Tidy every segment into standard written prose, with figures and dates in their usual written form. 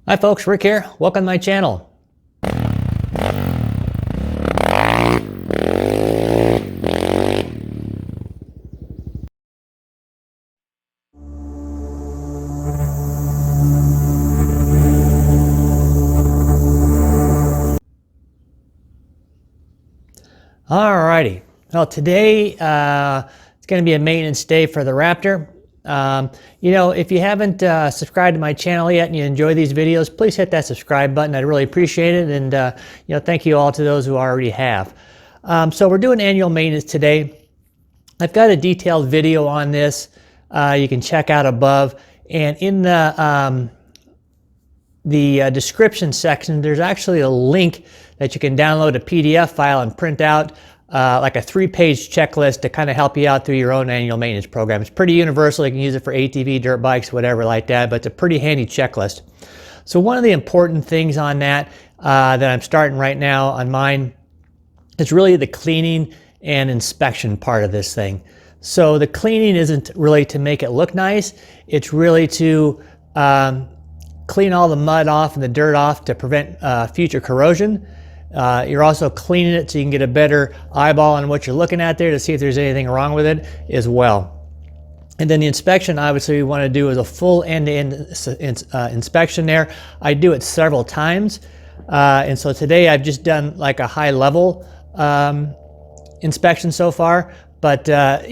Hi folks, Rick here. Welcome to my channel. Alrighty. Well, today it's going to be a maintenance day for the Raptor. If you haven't subscribed to my channel yet and you enjoy these videos, please hit that subscribe button. I'd really appreciate it. And, thank you all to those who already have. So we're doing annual maintenance today. I've got a detailed video on this you can check out above. And in the description section, there's actually a link that you can download a PDF file and print out like a 3-page checklist to kind of help you out through your own annual maintenance program. It's pretty universal. You can use it for ATV, dirt bikes, whatever like that, but it's a pretty handy checklist. So one of the important things on that that I'm starting right now on mine is really the cleaning and inspection part of this thing. So the cleaning isn't really to make it look nice. It's really to clean all the mud off and the dirt off to prevent future corrosion. You're also cleaning it so you can get a better eyeball on what you're looking at there to see if there's anything wrong with it as well. And then the inspection, obviously, we want to do is a full end-to-end inspection there. I do it several times. And so today I've just done like a high-level inspection so far. But from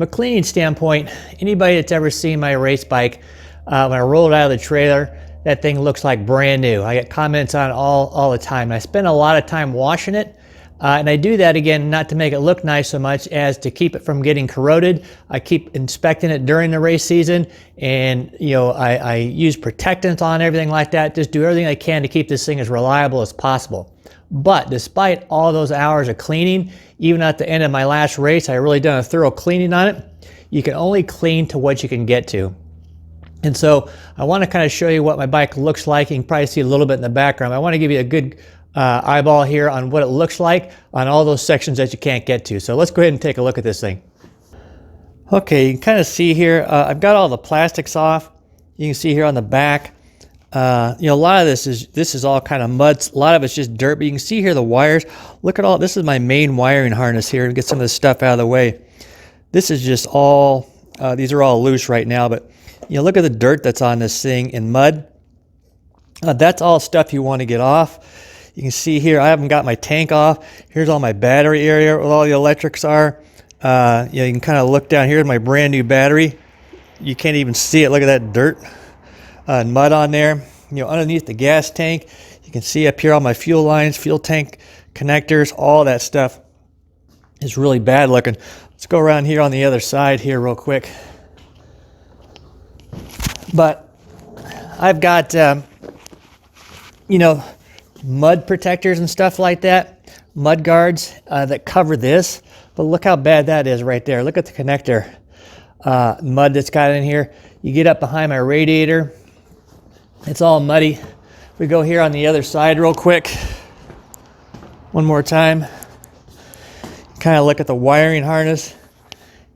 a cleaning standpoint, anybody that's ever seen my race bike, when I roll it out of the trailer, that thing looks like brand new. I get comments on it all the time. I spend a lot of time washing it, and I do that again not to make it look nice so much as to keep it from getting corroded. I keep inspecting it during the race season, and I use protectants on everything like that. Just do everything I can to keep this thing as reliable as possible. But despite all those hours of cleaning, even at the end of my last race, I really done a thorough cleaning on it. You can only clean to what you can get to. And so I want to kind of show you what my bike looks like. You can probably see a little bit in the background. I want to give you a good eyeball here on what it looks like on all those sections that you can't get to. So let's go ahead and take a look at this thing. Okay, you can kind of see here, I've got all the plastics off. You can see here on the back, a lot of this is all kind of mud. A lot of it's just dirt, but you can see here the wires. Look at all, this is my main wiring harness here to get some of this stuff out of the way. This is just all, these are all loose right now, but look at the dirt that's on this thing in mud. That's all stuff you want to get off. You can see here, I haven't got my tank off. Here's all my battery area where all the electrics are. You can kind of look down here at my brand new battery. You can't even see it. Look at that dirt and mud on there. Underneath the gas tank, you can see up here all my fuel lines, fuel tank connectors, all that stuff is really bad looking. Let's go around here on the other side here real quick. But I've got, mud protectors and stuff like that, mud guards that cover this. But look how bad that is right there. Look at the connector mud that's got in here. You get up behind my radiator, it's all muddy. We go here on the other side real quick. One more time. Kind of look at the wiring harness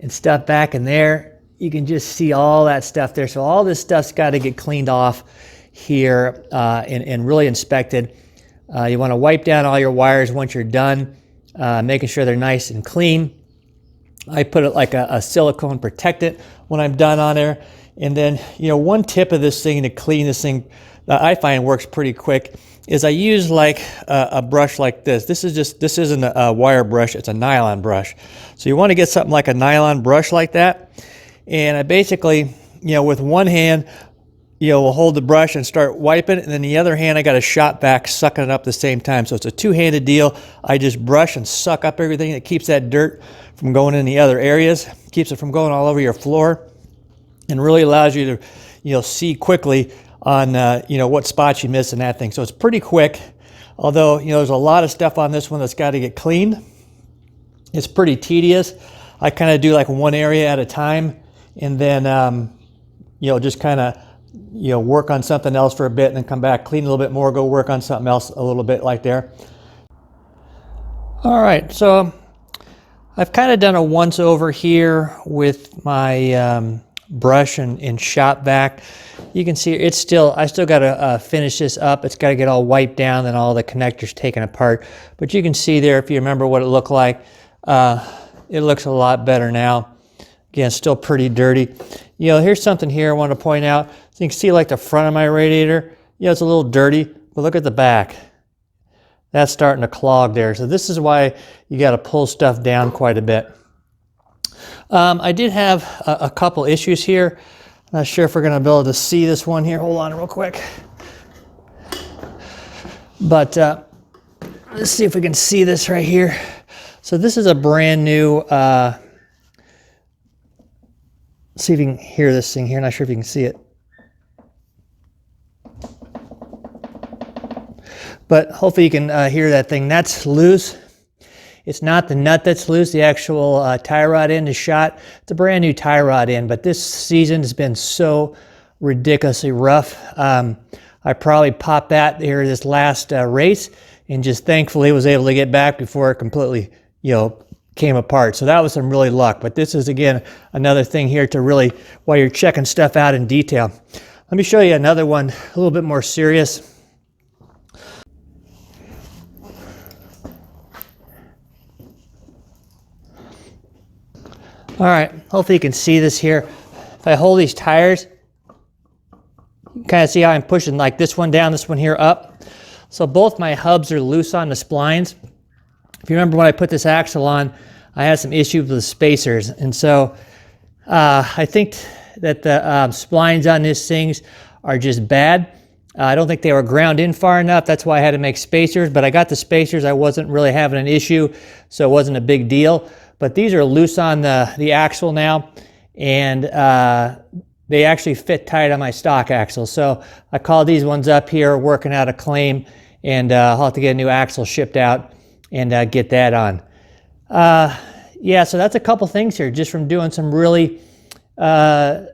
and stuff back in there. You can just see all that stuff there. So all this stuff's got to get cleaned off here and really inspected. You want to wipe down all your wires once you're done, making sure they're nice and clean. I put it like a silicone protectant when I'm done on there. And then, one tip of this thing to clean this thing that I find works pretty quick is I use like a brush like this. This isn't a wire brush, it's a nylon brush. So you want to get something like a nylon brush like that. And I basically, with one hand, will hold the brush and start wiping it. And then the other hand, I got a shot back, sucking it up at the same time. So it's a two-handed deal. I just brush and suck up everything. It keeps that dirt from going in the other areas, keeps it from going all over your floor, and really allows you to, see quickly on, what spots you miss in that thing. So it's pretty quick. Although, there's a lot of stuff on this one that's got to get cleaned. It's pretty tedious. I kind of do like one area at a time. And then, just kind of, work on something else for a bit and then come back, clean a little bit more, go work on something else a little bit like there. All right, so I've kind of done a once over here with my brush and shop vac. You can see it's still, I still got to finish this up. It's got to get all wiped down and all the connectors taken apart. But you can see there, if you remember what it looked like, it looks a lot better now. Again, still pretty dirty. You know, here's something here I want to point out. So you can see like the front of my radiator, you know, it's a little dirty, but look at the back. That's starting to clog there. So this is why you got to pull stuff down quite a bit. I did have a couple issues here. Not sure if we're going to be able to see this one here. Hold on real quick. But let's see if we can see this right here. So this is a brand new, see if you can hear this thing here. Not sure if you can see it. But hopefully you can hear that thing. That's loose. It's not the nut that's loose. The actual tie rod end is shot. It's a brand new tie rod end, but this season has been so ridiculously rough. I probably popped that here this last race and just thankfully was able to get back before it completely, you know, came apart. So that was some really luck. But this is, again, another thing here to really, while you're checking stuff out in detail. Let me show you another one, a little bit more serious. All right, hopefully you can see this here. If I hold these tires, you can kind of see how I'm pushing like this one down, this one here up. So both my hubs are loose on the splines. If you remember when I put this axle on, I had some issues with the spacers. And so I think that the splines on these things are just bad. I don't think they were ground in far enough. That's why I had to make spacers, but I got the spacers. I wasn't really having an issue, so it wasn't a big deal. But these are loose on the axle now, and they actually fit tight on my stock axle. So I called these ones up here, working out a claim, and I'll have to get a new axle shipped out and get that on. Yeah, so that's a couple things here, just from doing some really, really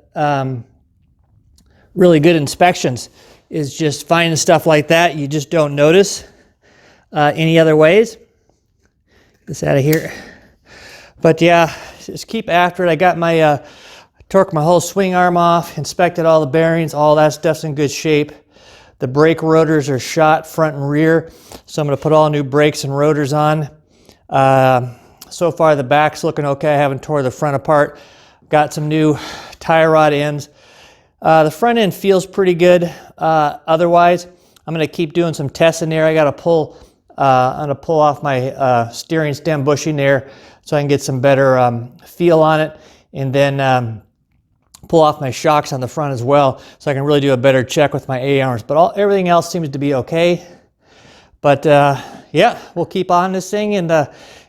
good inspections, is just finding stuff like that you just don't notice any other ways. Get this out of here. But yeah, just keep after it. I got my, torqued my whole swing arm off, inspected all the bearings, all that stuff's in good shape. The brake rotors are shot front and rear, so I'm going to put all new brakes and rotors on. So far the back's looking okay. I haven't tore the front apart. Got some new tie rod ends. The front end feels pretty good. Otherwise, I'm going to keep doing some tests in there. I got to pull, I'm going to pull off my steering stem bushing there so I can get some better feel on it, and then pull off my shocks on the front as well so I can really do a better check with my A-arms. But everything else seems to be okay. But yeah, we'll keep on this thing and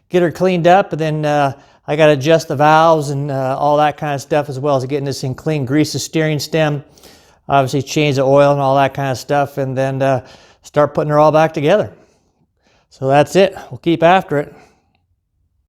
get her cleaned up, and then I got to adjust the valves and all that kind of stuff, as well as getting this thing clean, grease the steering stem, obviously change the oil and all that kind of stuff, and then start putting her all back together. So that's it. We'll keep after it.